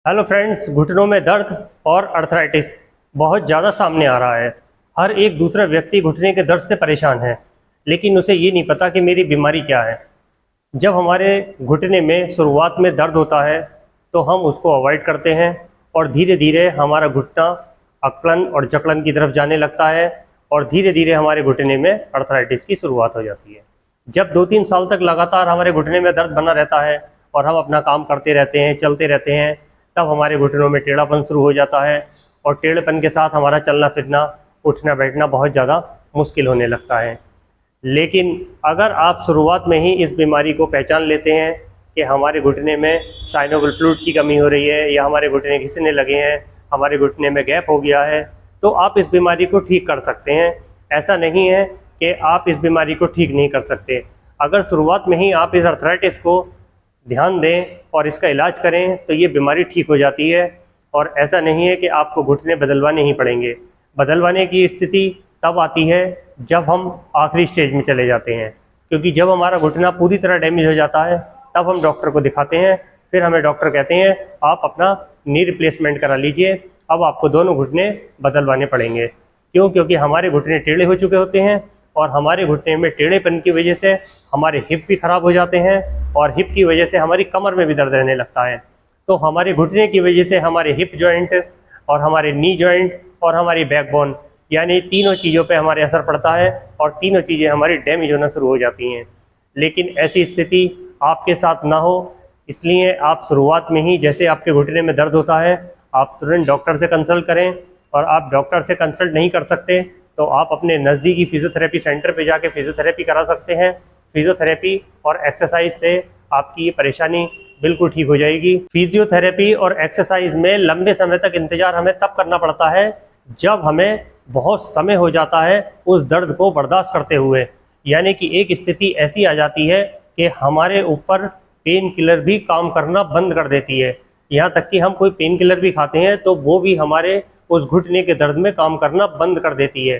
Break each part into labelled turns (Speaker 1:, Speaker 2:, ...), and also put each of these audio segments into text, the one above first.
Speaker 1: Hello friends, घुटनों में दर्द और अर्थराइटिस बहुत ज़्यादा सामने आ रहा है। हर एक दूसरा व्यक्ति घुटने के दर्द से परेशान है, लेकिन उसे ये नहीं पता कि मेरी बीमारी क्या है। जब हमारे घुटने में शुरुआत में दर्द होता है तो हम उसको अवॉइड करते हैं और धीरे धीरे हमारा घुटना अकड़न और जकड़न की तरफ जाने लगता है और धीरे धीरे हमारे घुटने में अर्थराइटिस की शुरुआत हो जाती है। जब 2-3 साल तक लगातार हमारे घुटने में दर्द बना रहता है और हम अपना काम करते रहते हैं, चलते रहते हैं, तब हमारे घुटनों में टेढ़ापन शुरू हो जाता है और टेढ़ेपन के साथ हमारा चलना फिरना, उठना बैठना बहुत ज़्यादा मुश्किल होने लगता है। लेकिन अगर आप शुरुआत में ही इस बीमारी को पहचान लेते हैं कि हमारे घुटने में साइनोवियल फ्लूइड की कमी हो रही है या हमारे घुटने घिसने लगे हैं, हमारे घुटने में गैप हो गया है, तो आप इस बीमारी को ठीक कर सकते हैं। ऐसा नहीं है कि आप इस बीमारी को ठीक नहीं कर सकते। अगर शुरुआत में ही आप इस अर्थराइटिस को ध्यान दें और इसका इलाज करें तो ये बीमारी ठीक हो जाती है। और ऐसा नहीं है कि आपको घुटने बदलवाने ही पड़ेंगे। बदलवाने की स्थिति तब आती है जब हम आखिरी स्टेज में चले जाते हैं, क्योंकि जब हमारा घुटना पूरी तरह डैमेज हो जाता है तब हम डॉक्टर को दिखाते हैं। फिर हमें डॉक्टर कहते हैं आप अपना नी रिप्लेसमेंट करा लीजिए, अब आपको दोनों घुटने बदलवाने पड़ेंगे। क्यों? क्योंकि हमारे घुटने टेढ़े हो चुके होते हैं और हमारे घुटने में टेढ़ेपन की वजह से हमारे हिप भी खराब हो जाते हैं और हिप की वजह से हमारी कमर में भी दर्द रहने लगता है। तो हमारे घुटने की वजह से हमारे हिप जॉइंट और हमारे नी जॉइंट और हमारी बैकबोन, यानी तीनों चीज़ों पे हमारे असर पड़ता है और तीनों चीज़ें हमारी डैमेज होना शुरू हो जाती हैं। लेकिन ऐसी स्थिति आपके साथ ना हो, इसलिए आप शुरुआत में ही जैसे आपके घुटने में दर्द होता है आप तुरंत डॉक्टर से कंसल्ट करें। और आप डॉक्टर से कंसल्ट नहीं कर सकते तो आप अपने नज़दीकी फिजियोथेरेपी सेंटर पे जाके फिजियोथेरेपी करा सकते हैं। फिजियोथेरेपी और एक्सरसाइज से आपकी ये परेशानी बिल्कुल ठीक हो जाएगी। फिजियोथेरेपी और एक्सरसाइज में लंबे समय तक इंतज़ार हमें तब करना पड़ता है जब हमें बहुत समय हो जाता है उस दर्द को बर्दाश्त करते हुए, यानी कि एक स्थिति ऐसी आ जाती है कि हमारे ऊपर पेन किलर भी काम करना बंद कर देती है। यहाँ तक कि हम कोई पेन किलर भी खाते हैं तो वो भी हमारे उस घुटने के दर्द में काम करना बंद कर देती है।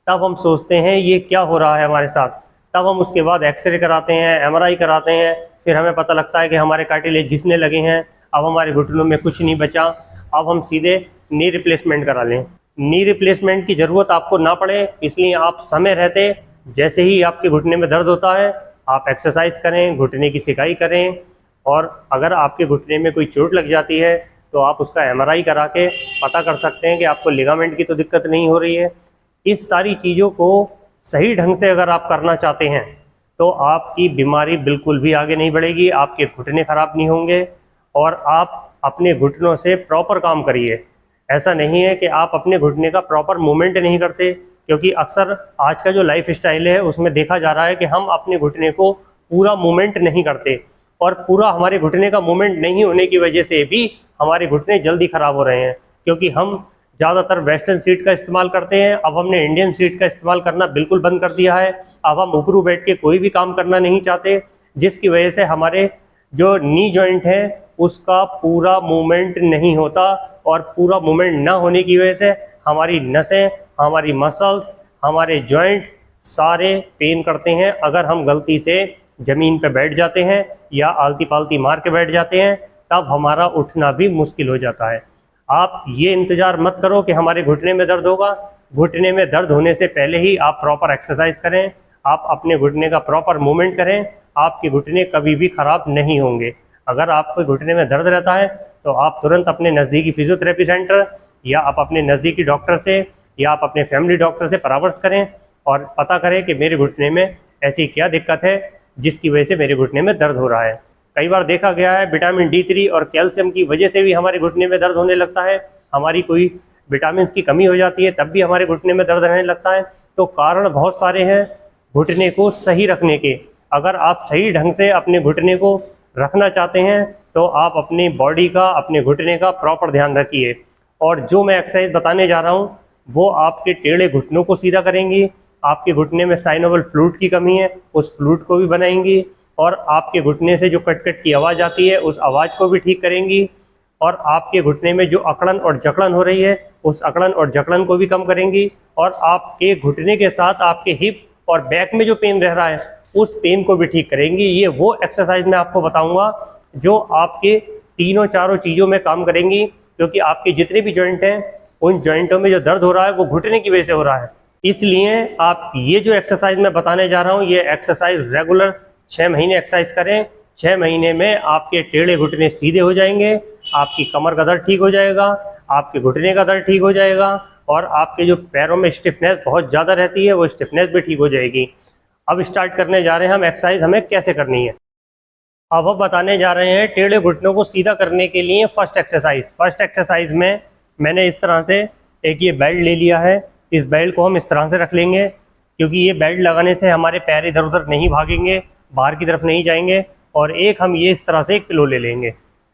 Speaker 1: तब हम सोचते हैं ये क्या हो रहा है हमारे साथ। तब हम उसके बाद एक्सरे कराते हैं, एमआरआई कराते हैं, फिर हमें पता लगता है कि हमारे कार्टिलेज घिसने लगे हैं, अब हमारे घुटनों में कुछ नहीं बचा, अब हम सीधे नी रिप्लेसमेंट करा लें। नी रिप्लेसमेंट की ज़रूरत आपको ना पड़े, इसलिए आप समय रहते जैसे ही आपके घुटने में दर्द होता है आप एक्सरसाइज करें, घुटने की सिकाई करें। और अगर आपके घुटने में कोई चोट लग जाती है तो आप उसका एमआरआई करा के पता कर सकते हैं कि आपको लिगामेंट की तो दिक्कत नहीं हो रही है। इस सारी चीज़ों को सही ढंग से अगर आप करना चाहते हैं तो आपकी बीमारी बिल्कुल भी आगे नहीं बढ़ेगी, आपके घुटने ख़राब नहीं होंगे और आप अपने घुटनों से प्रॉपर काम करिए। ऐसा नहीं है कि आप अपने घुटने का प्रॉपर मूवमेंट नहीं करते, क्योंकि अक्सर आज का जो लाइफ स्टाइल है उसमें देखा जा रहा है कि हम अपने घुटने को पूरा मूवमेंट नहीं करते और पूरा हमारे घुटने का मूवमेंट नहीं होने की वजह से भी हमारे घुटने जल्दी ख़राब हो रहे हैं। क्योंकि हम ज़्यादातर वेस्टर्न सीट का इस्तेमाल करते हैं, अब हमने इंडियन सीट का इस्तेमाल करना बिल्कुल बंद कर दिया है। अब हम ऊपरू बैठ के कोई भी काम करना नहीं चाहते, जिसकी वजह से हमारे जो नी जॉइंट है उसका पूरा मूवमेंट नहीं होता और पूरा मूवमेंट ना होने की वजह से हमारी नसें, हमारी मसल्स, हमारे जॉइंट सारे पेन करते हैं। अगर हम गलती से ज़मीन पर बैठ जाते हैं या आलती पालती मार के बैठ जाते हैं तब हमारा उठना भी मुश्किल हो जाता है। आप ये इंतज़ार मत करो कि हमारे घुटने में दर्द होगा। घुटने में दर्द होने से पहले ही आप प्रॉपर एक्सरसाइज करें, आप अपने घुटने का प्रॉपर मूवमेंट करें, आपके घुटने कभी भी ख़राब नहीं होंगे। अगर आपको घुटने में दर्द रहता है तो आप तुरंत अपने नज़दीकी फिजियोथेरेपी सेंटर या आप अपने नज़दीकी डॉक्टर से या आप अपने फैमिली डॉक्टर से परामर्श करें और पता करें कि मेरे घुटने में ऐसी क्या दिक्कत है जिसकी वजह से मेरे घुटने में दर्द हो रहा है। कई बार देखा गया है विटामिन D3 और कैल्शियम की वजह से भी हमारे घुटने में दर्द होने लगता है। हमारी कोई विटामिन की कमी हो जाती है तब भी हमारे घुटने में दर्द रहने लगता है। तो कारण बहुत सारे हैं घुटने को सही रखने के। अगर आप सही ढंग से अपने घुटने को रखना चाहते हैं तो आप अपनी बॉडी का, अपने घुटने का प्रॉपर ध्यान रखिए। और जो मैं एक्सरसाइज बताने जा रहा हूँ वो आपके टेढ़े घुटनों को सीधा करेंगी, आपके घुटने में साइनोवियल फ्लूइड की कमी है उस फ्लूइड को भी बनाएंगी और आपके घुटने से जो कट कट की आवाज़ आती है उस आवाज़ को भी ठीक करेंगी और आपके घुटने में जो अकड़न और जकड़न हो रही है उस अकड़न और जकड़न को भी कम करेंगी और आपके घुटने के साथ आपके हिप और बैक में जो पेन रह रहा है उस पेन को भी ठीक करेंगी। ये वो एक्सरसाइज मैं आपको बताऊंगा जो आपके तीनों चारों चीज़ों में काम करेंगी, क्योंकि आपके जितने भी जॉइंट हैं उन जॉइंटों में जो दर्द हो रहा है वो घुटने की वजह से हो रहा है। इसलिए आप ये जो एक्सरसाइज मैं बताने जा रहा हूँ, ये एक्सरसाइज रेगुलर 6 महीने एक्सरसाइज करें। 6 महीने में आपके टेढ़े घुटने सीधे हो जाएंगे, आपकी कमर का दर्द ठीक हो जाएगा, आपके घुटने का दर्द ठीक हो जाएगा, और आपके जो पैरों में स्टिफनेस बहुत ज़्यादा रहती है वो स्टिफनेस भी ठीक हो जाएगी। अब स्टार्ट करने जा रहे हैं हम एक्सरसाइज हमें कैसे करनी है। अब हम बताने जा रहे हैं टेढ़े घुटनों को सीधा करने के लिए फर्स्ट एक्सरसाइज में मैंने इस तरह से एक ये बेल्ट ले लिया है। इस बेल्ट को हम इस तरह से रख लेंगे, क्योंकि ये बेल्ट लगाने से हमारे पैर इधर उधर नहीं भागेंगे, बाहर की तरफ नहीं जाएंगे। और एक हम ये इस तरह से एक पिलो ले लेंगे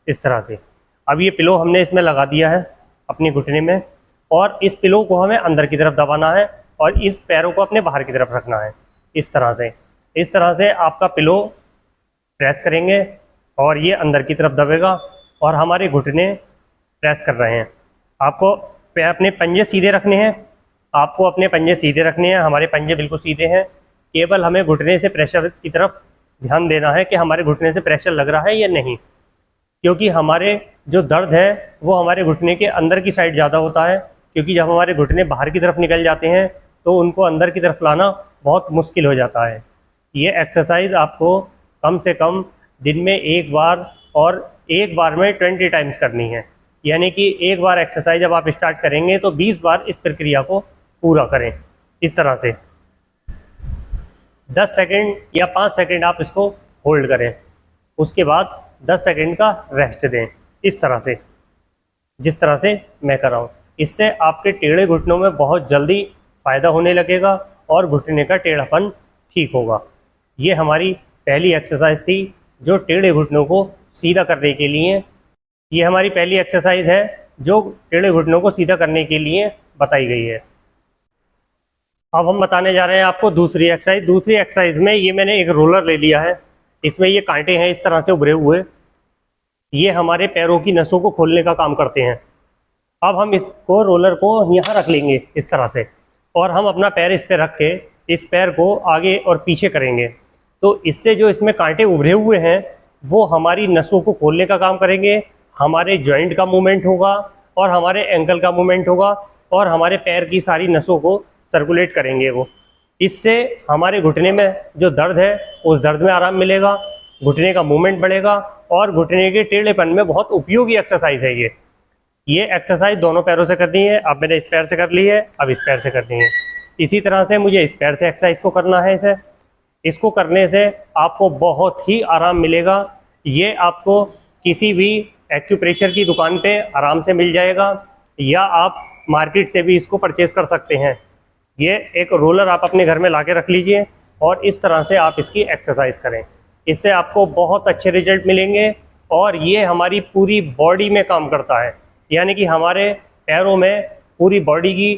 Speaker 1: इस तरह से। अब ये पिलो हमने इसमें लगा दिया है अपने घुटने में, और इस पिलो को हमें अंदर की तरफ दबाना है और इस पैरों को अपने बाहर की तरफ रखना है इस तरह से। इस तरह से आपका पिलो प्रेस करेंगे और ये अंदर की तरफ दबेगा और हमारे घुटने प्रेस कर रहे हैं। आपको अपने पंजे सीधे रखने हैं, आपको अपने पंजे सीधे रखने हैं। हमारे पंजे बिल्कुल सीधे हैं, केवल हमें घुटने से प्रेशर की तरफ ध्यान देना है कि हमारे घुटने से प्रेशर लग रहा है या नहीं, क्योंकि हमारे जो दर्द है वो हमारे घुटने के अंदर की साइड ज़्यादा होता है, क्योंकि जब हमारे घुटने बाहर की तरफ निकल जाते हैं तो उनको अंदर की तरफ लाना बहुत मुश्किल हो जाता है। ये एक्सरसाइज आपको कम से कम दिन में एक बार और एक बार में 20 टाइम्स करनी है, यानी कि एक बार एक्सरसाइज जब आप स्टार्ट करेंगे तो 20 बार इस प्रक्रिया को पूरा करें इस तरह से। 10 सेकंड या 5 सेकंड आप इसको होल्ड करें, उसके बाद 10 सेकंड का रेस्ट दें इस तरह से, जिस तरह से मैं कर रहा हूँ। इससे आपके टेढ़े घुटनों में बहुत जल्दी फ़ायदा होने लगेगा और घुटने का टेढ़ापन ठीक होगा। ये हमारी पहली एक्सरसाइज थी जो टेढ़े घुटनों को सीधा करने के लिए, ये हमारी पहली एक्सरसाइज है जो टेढ़े घुटनों को सीधा करने के लिए बताई गई है। अब हम बताने जा रहे हैं आपको दूसरी एक्सरसाइज। दूसरी एक्सरसाइज में ये मैंने एक रोलर ले लिया है, इसमें ये कांटे हैं इस तरह से उभरे हुए, ये हमारे पैरों की नसों को खोलने का काम करते हैं। अब हम इसको रोलर को यहाँ रख लेंगे इस तरह से, और हम अपना पैर इस पर रख के इस पैर को आगे और पीछे करेंगे। तो इससे जो इसमें कांटे उभरे हुए हैं वो हमारी नसों को खोलने का काम करेंगे, हमारे जॉइंट का मूवमेंट होगा और हमारे एंकल का मूवमेंट होगा और हमारे पैर की सारी नसों को सर्कुलेट करेंगे वो। इससे हमारे घुटने में जो दर्द है उस दर्द में आराम मिलेगा, घुटने का मूवमेंट बढ़ेगा और घुटने के टेढ़ेपन में बहुत उपयोगी एक्सरसाइज है ये एक्सरसाइज दोनों पैरों से करनी है। अब मैंने इस पैर से कर ली है, अब इस पैर से करनी है। इसी तरह से मुझे इस पैर से एक्सरसाइज को करना है। इसको करने से आपको बहुत ही आराम मिलेगा। ये आपको किसी भी एक्यूप्रेशर की दुकान पे आराम से मिल जाएगा, या आप मार्केट से भी इसको परचेज़ कर सकते हैं। ये एक रोलर आप अपने घर में ला के रख लीजिए और इस तरह से आप इसकी एक्सरसाइज करें, इससे आपको बहुत अच्छे रिजल्ट मिलेंगे। और ये हमारी पूरी बॉडी में काम करता है, यानी कि हमारे पैरों में पूरी बॉडी की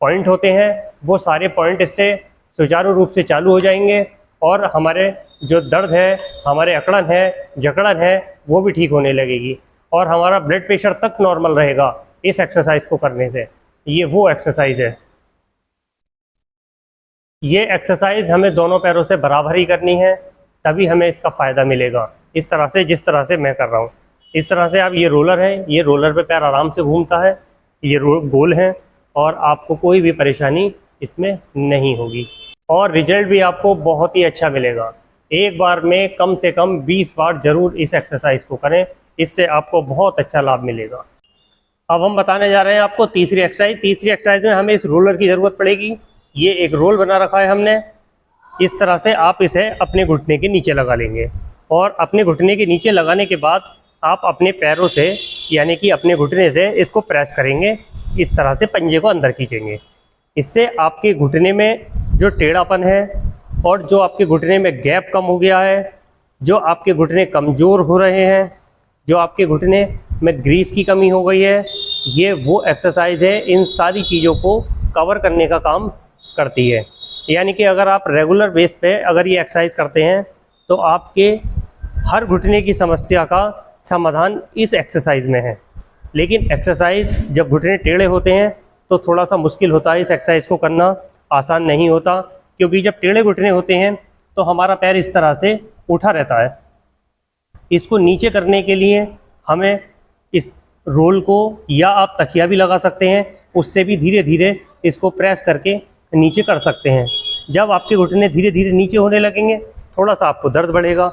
Speaker 1: पॉइंट होते हैं, वो सारे पॉइंट इससे सुचारू रूप से चालू हो जाएंगे और हमारे जो दर्द है, हमारे अकड़न है, जकड़न है, वो भी ठीक होने लगेगी और हमारा ब्लड प्रेशर तक नॉर्मल रहेगा इस एक्सरसाइज को करने से। ये वो एक्सरसाइज है। ये एक्सरसाइज हमें दोनों पैरों से बराबर ही करनी है, तभी हमें इसका फ़ायदा मिलेगा। इस तरह से, जिस तरह से मैं कर रहा हूँ, इस तरह से। आप ये रोलर है, ये रोलर पे पैर आराम से घूमता है, ये गोल है और आपको कोई भी परेशानी इसमें नहीं होगी और रिजल्ट भी आपको बहुत ही अच्छा मिलेगा। एक बार में कम से कम 20 बार ज़रूर इस एक्सरसाइज को करें, इससे आपको बहुत अच्छा लाभ मिलेगा। अब हम बताने जा रहे हैं आपको तीसरी एक्सरसाइज। तीसरी एक्सरसाइज में हमें इस रोलर की ज़रूरत पड़ेगी। ये एक रोल बना रखा है हमने, इस तरह से आप इसे अपने घुटने के नीचे लगा लेंगे और अपने घुटने के नीचे लगाने के बाद आप अपने पैरों से, यानी कि अपने घुटने से इसको प्रेस करेंगे, इस तरह से पंजे को अंदर खींचेंगे। इससे आपके घुटने में जो टेढ़ापन है और जो आपके घुटने में गैप कम हो गया है, जो आपके घुटने कमज़ोर हो रहे हैं, जो आपके घुटने में ग्रीस की कमी हो गई है, ये वो एक्सरसाइज है इन सारी चीज़ों को कवर करने का काम करती है। यानी कि अगर आप रेगुलर बेस पे अगर ये एक्सरसाइज करते हैं तो आपके हर घुटने की समस्या का समाधान इस एक्सरसाइज में है। लेकिन एक्सरसाइज जब घुटने टेढ़े होते हैं तो थोड़ा सा मुश्किल होता है, इस एक्सरसाइज को करना आसान नहीं होता, क्योंकि जब टेढ़े घुटने होते हैं तो हमारा पैर इस तरह से उठा रहता है। इसको नीचे करने के लिए हमें इस रोल को, या आप तकिया भी लगा सकते हैं, उससे भी धीरे धीरे इसको प्रेस करके नीचे कर सकते हैं। जब आपके घुटने धीरे धीरे नीचे होने लगेंगे, थोड़ा सा आपको दर्द बढ़ेगा।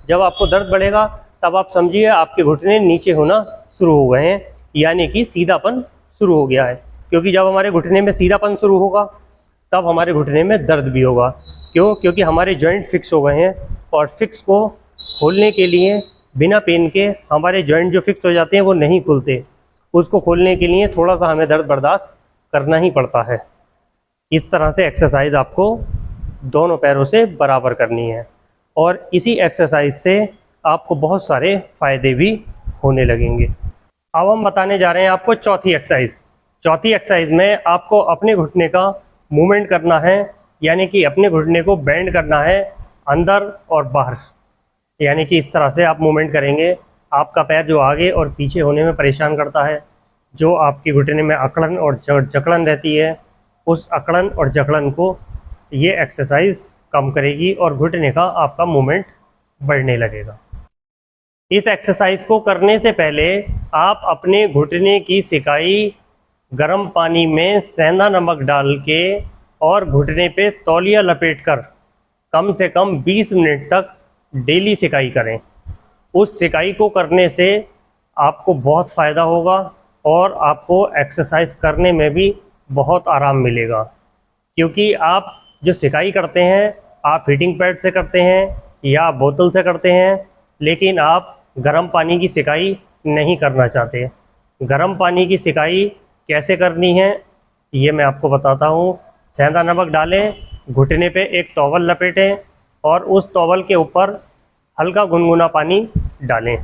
Speaker 1: जब आपको दर्द बढ़ेगा तब आप समझिए आपके घुटने नीचे होना शुरू हो गए हैं, यानी कि सीधापन शुरू हो गया है। क्योंकि जब हमारे घुटने में सीधापन शुरू होगा तब हमारे घुटने में दर्द भी होगा। क्यों? क्योंकि हमारे जॉइंट फिक्स हो गए हैं, और फिक्स को खोलने के लिए बिना पेन के हमारे जॉइंट जो फिक्स हो जाते हैं वो नहीं खुलते। उसको खोलने के लिए थोड़ा सा हमें दर्द बर्दाश्त करना ही पड़ता है। इस तरह से एक्सरसाइज आपको दोनों पैरों से बराबर करनी है, और इसी एक्सरसाइज से आपको बहुत सारे फ़ायदे भी होने लगेंगे। अब हम बताने जा रहे हैं आपको चौथी एक्सरसाइज। चौथी एक्सरसाइज में आपको अपने घुटने का मूवमेंट करना है, यानी कि अपने घुटने को बेंड करना है अंदर और बाहर। यानी कि इस तरह से आप मूवमेंट करेंगे। आपका पैर जो आगे और पीछे होने में परेशान करता है, जो आपके घुटने में अकड़न और जकड़न रहती है, उस अकड़न और जकड़न को ये एक्सरसाइज कम करेगी और घुटने का आपका मूवमेंट बढ़ने लगेगा। इस एक्सरसाइज को करने से पहले आप अपने घुटने की सिकाई गर्म पानी में सेंधा नमक डाल के और घुटने पे तौलिया लपेटकर कम से कम 20 मिनट तक डेली सिकाई करें। उस सिकाई को करने से आपको बहुत फ़ायदा होगा और आपको एक्सरसाइज करने में भी बहुत आराम मिलेगा। क्योंकि आप जो सिकाई करते हैं, आप हीटिंग पैड से करते हैं या बोतल से करते हैं, लेकिन आप गर्म पानी की सिकाई नहीं करना चाहते। गर्म पानी की सिकाई कैसे करनी है ये मैं आपको बताता हूँ। सेंधा नमक डालें, घुटने पे एक टॉवल लपेटें और उस टॉवल के ऊपर हल्का गुनगुना पानी डालें।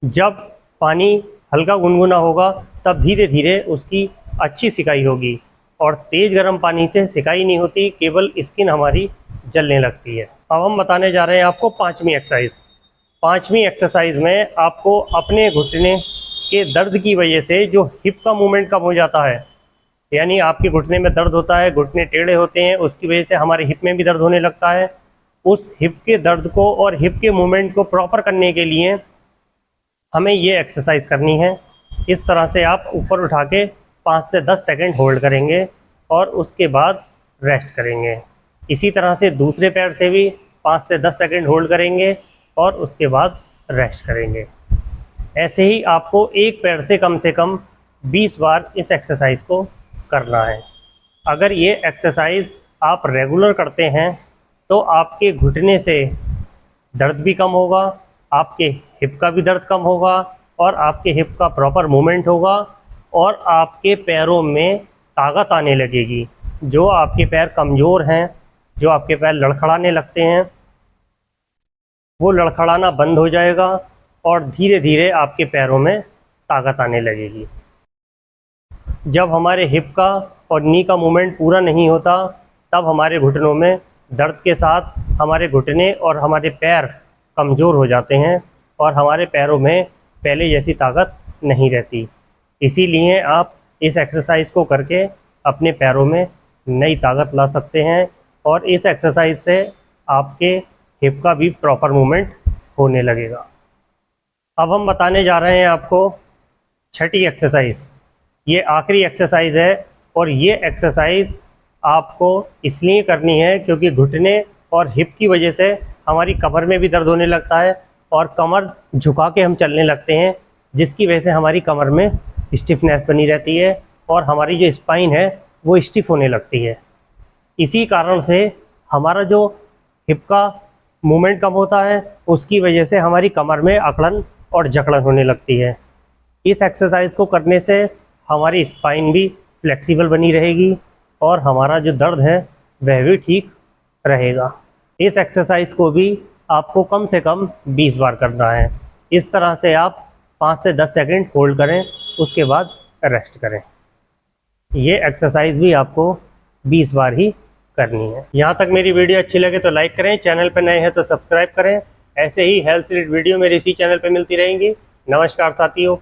Speaker 1: जब पानी हल्का गुनगुना होगा तब धीरे धीरे उसकी अच्छी सिकाई होगी, और तेज़ गर्म पानी से सिकाई नहीं होती, केवल स्किन हमारी जलने लगती है। अब हम बताने जा रहे हैं आपको पांचवी एक्सरसाइज। पांचवी एक्सरसाइज में आपको अपने घुटने के दर्द की वजह से जो हिप का मूवमेंट कम हो जाता है, यानी आपके घुटने में दर्द होता है, घुटने टेढ़े होते हैं, उसकी वजह से हमारे हिप में भी दर्द होने लगता है। उस हिप के दर्द को और हिप के मूवमेंट को प्रॉपर करने के लिए हमें ये एक्सरसाइज करनी है। इस तरह से आप ऊपर उठा के 5 से 10 सेकंड होल्ड करेंगे और उसके बाद रेस्ट करेंगे। इसी तरह से दूसरे पैर से भी 5 से 10 सेकंड होल्ड करेंगे और उसके बाद रेस्ट करेंगे। ऐसे ही आपको एक पैर से कम 20 बार इस एक्सरसाइज को करना है। अगर ये एक्सरसाइज आप रेगुलर करते हैं तो आपके घुटने से दर्द भी कम होगा, आपके हिप का भी दर्द कम होगा, और आपके हिप का प्रॉपर मूवमेंट होगा, और आपके पैरों में ताकत आने लगेगी। जो आपके पैर कमज़ोर हैं, जो आपके पैर लड़खड़ाने लगते हैं, वो लड़खड़ाना बंद हो जाएगा और धीरे धीरे आपके पैरों में ताकत आने लगेगी। जब हमारे हिप का और नी का मूवमेंट पूरा नहीं होता तब हमारे घुटनों में दर्द के साथ हमारे घुटने और हमारे पैर कमज़ोर हो जाते हैं और हमारे पैरों में पहले जैसी ताकत नहीं रहती। इसीलिए आप इस एक्सरसाइज को करके अपने पैरों में नई ताकत ला सकते हैं, और इस एक्सरसाइज से आपके हिप का भी प्रॉपर मूवमेंट होने लगेगा। अब हम बताने जा रहे हैं आपको छठी एक्सरसाइज। ये आखिरी एक्सरसाइज है, और ये एक्सरसाइज आपको इसलिए करनी है क्योंकि घुटने और हिप की वजह से हमारी कमर में भी दर्द होने लगता है और कमर झुका के हम चलने लगते हैं, जिसकी वजह से हमारी कमर में स्टिफनेस बनी रहती है और हमारी जो स्पाइन है वो स्टिफ होने लगती है। इसी कारण से हमारा जो हिप का मूवमेंट कम होता है, उसकी वजह से हमारी कमर में अकड़न और जकड़न होने लगती है। इस एक्सरसाइज को करने से हमारी स्पाइन भी फ्लेक्सिबल बनी रहेगी और हमारा जो दर्द है वह भी ठीक रहेगा। इस एक्सरसाइज को भी आपको कम से कम 20 बार करना है। इस तरह से आप 5 से 10 सेकंड होल्ड करें, उसके बाद रेस्ट करें। ये एक्सरसाइज भी आपको 20 बार ही करनी है। यहाँ तक मेरी वीडियो अच्छी लगे तो लाइक करें, चैनल पर नए हैं तो सब्सक्राइब करें। ऐसे ही हेल्थ रिलेटेड वीडियो मेरे इसी चैनल पर मिलती रहेंगी। नमस्कार साथियों।